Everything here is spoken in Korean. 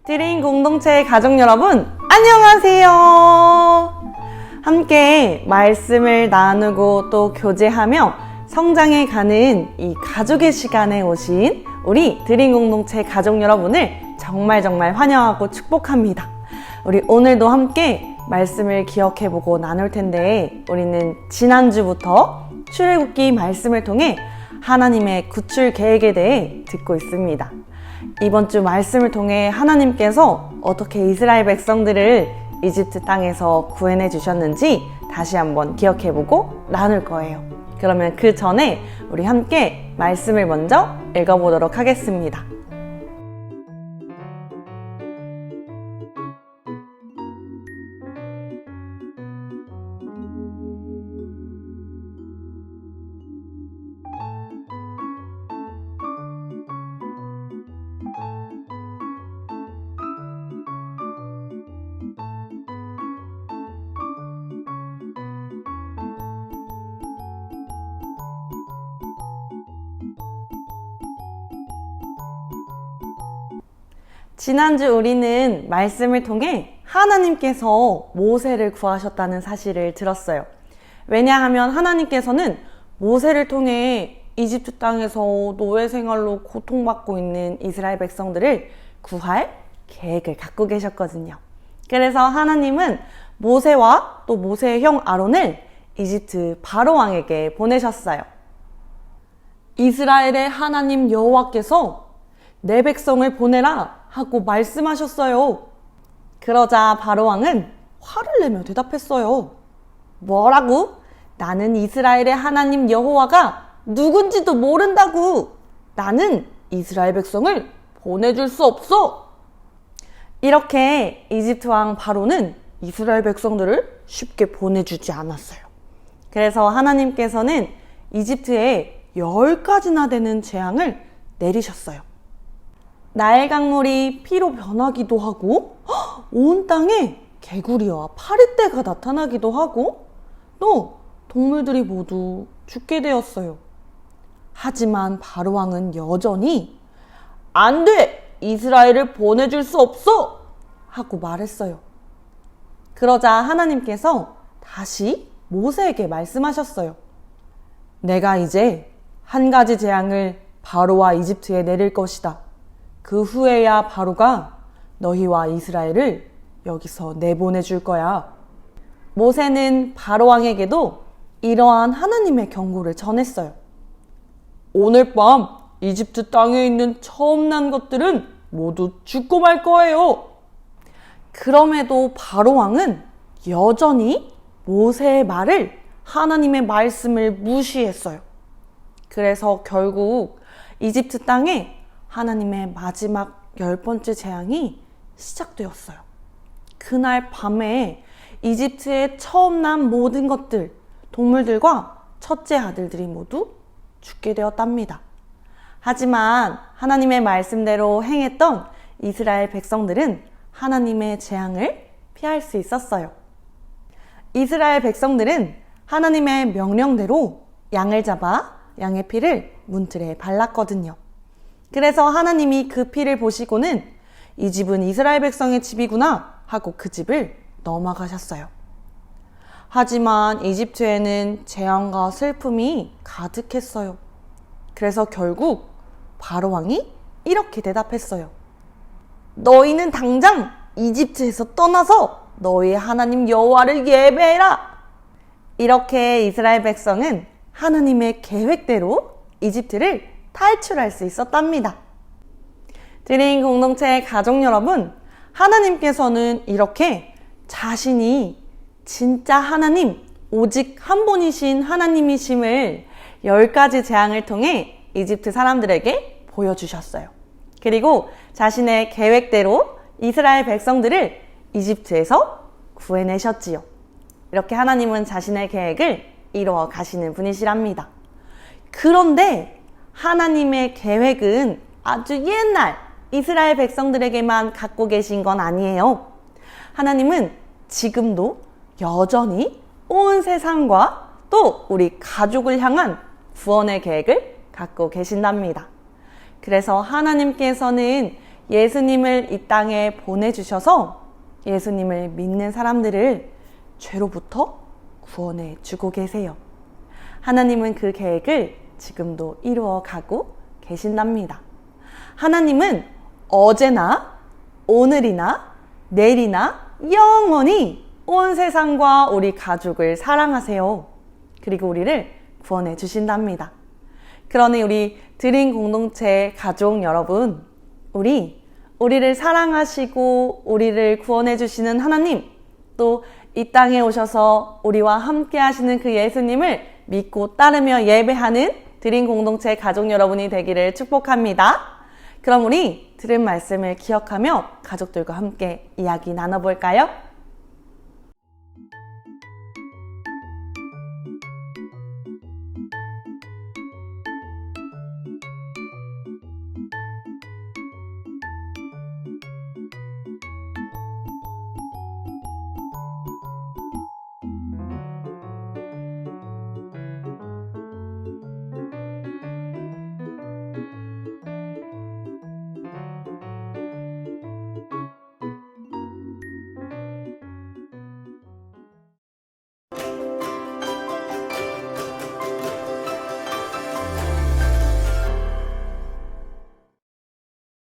드림 공동체 가족 여러분, 안녕하세요. 함께 말씀을 나누고 또 교제하며 성장해 가는 이 가족의 시간에 오신 우리 드림 공동체 가족 여러분을 정말 환영하고 축복합니다. 우리 오늘도 함께 말씀을 기억해보고 나눌 텐데, 우리는 지난주부터 출애굽기 말씀을 통해 하나님의 구출 계획에 대해 듣고 있습니다. 이번 주 말씀을 통해 하나님께서 어떻게 이스라엘 백성들을 이집트 땅에서 구해내 주셨는지 다시 한번 기억해보고 나눌 거예요. 그러면 그 전에 우리 함께 말씀을 먼저 읽어보도록 하겠습니다. 지난주 우리는 말씀을 통해 하나님께서 모세를 구하셨다는 사실을 들었어요. 왜냐하면 하나님께서는 모세를 통해 이집트 땅에서 노예 생활로 고통받고 있는 이스라엘 백성들을 구할 계획을 갖고 계셨거든요. 그래서 하나님은 모세와 또 모세의 형 아론을 이집트 바로 왕에게 보내셨어요. 이스라엘의 하나님 여호와께서 내 백성을 보내라 하고 말씀하셨어요. 그러자 바로왕은 화를 내며 대답했어요. 뭐라고? 나는 이스라엘의 하나님 여호와가 누군지도 모른다고. 나는 이스라엘 백성을 보내줄 수 없어. 이렇게 이집트 왕 바로는 이스라엘 백성들을 쉽게 보내주지 않았어요. 그래서 하나님께서는 이집트에 10가지나 되는 재앙을 내리셨어요. 나일 강물이 피로 변하기도 하고, 온 땅에 개구리와 파리떼가 나타나기도 하고, 또 동물들이 모두 죽게 되었어요. 하지만 바로왕은 여전히 안 돼! 이스라엘을 보내줄 수 없어! 하고 말했어요. 그러자 하나님께서 다시 모세에게 말씀하셨어요. 내가 이제 한 가지 재앙을 바로와 이집트에 내릴 것이다. 그 후에야 바로가 너희와 이스라엘을 여기서 내보내줄 거야. 모세는 바로 왕에게도 이러한 하나님의 경고를 전했어요. 오늘 밤 이집트 땅에 있는 처음 난 것들은 모두 죽고 말 거예요. 그럼에도 바로 왕은 여전히 모세의 말을, 하나님의 말씀을 무시했어요. 그래서 결국 이집트 땅에 하나님의 마지막 10번째 재앙이 시작되었어요. 그날 밤에 이집트에 처음 난 모든 것들, 동물들과 첫째 아들들이 모두 죽게 되었답니다. 하지만 하나님의 말씀대로 행했던 이스라엘 백성들은 하나님의 재앙을 피할 수 있었어요. 이스라엘 백성들은 하나님의 명령대로 양을 잡아 양의 피를 문틀에 발랐거든요. 그래서 하나님이 그 피를 보시고는 이 집은 이스라엘 백성의 집이구나 하고 그 집을 넘어가셨어요. 하지만 이집트에는 재앙과 슬픔이 가득했어요. 그래서 결국 바로왕이 이렇게 대답했어요. 너희는 당장 이집트에서 떠나서 너희의 하나님 여호와를 예배해라. 이렇게 이스라엘 백성은 하나님의 계획대로 이집트를 탈출할 수 있었답니다. 드림 공동체 가족 여러분, 하나님께서는 이렇게 자신이 진짜 하나님, 오직 한 분이신 하나님이심을 10가지 재앙을 통해 이집트 사람들에게 보여주셨어요. 그리고 자신의 계획대로 이스라엘 백성들을 이집트에서 구해내셨지요. 이렇게 하나님은 자신의 계획을 이루어 가시는 분이시랍니다. 그런데 하나님의 계획은 아주 옛날 이스라엘 백성들에게만 갖고 계신 건 아니에요. 하나님은 지금도 여전히 온 세상과 또 우리 가족을 향한 구원의 계획을 갖고 계신답니다. 그래서 하나님께서는 예수님을 이 땅에 보내주셔서 예수님을 믿는 사람들을 죄로부터 구원해 주고 계세요. 하나님은 그 계획을 지금도 이루어 가고 계신답니다. 하나님은 어제나 오늘이나 내일이나 영원히 온 세상과 우리 가족을 사랑하세요. 그리고 우리를 구원해 주신답니다. 그러니 우리 드림 공동체 가족 여러분, 우리를 사랑하시고 우리를 구원해 주시는 하나님, 또 이 땅에 오셔서 우리와 함께 하시는 그 예수님을 믿고 따르며 예배하는 드림 공동체 가족 여러분이 되기를 축복합니다. 그럼 우리 들은 말씀을 기억하며 가족들과 함께 이야기 나눠볼까요?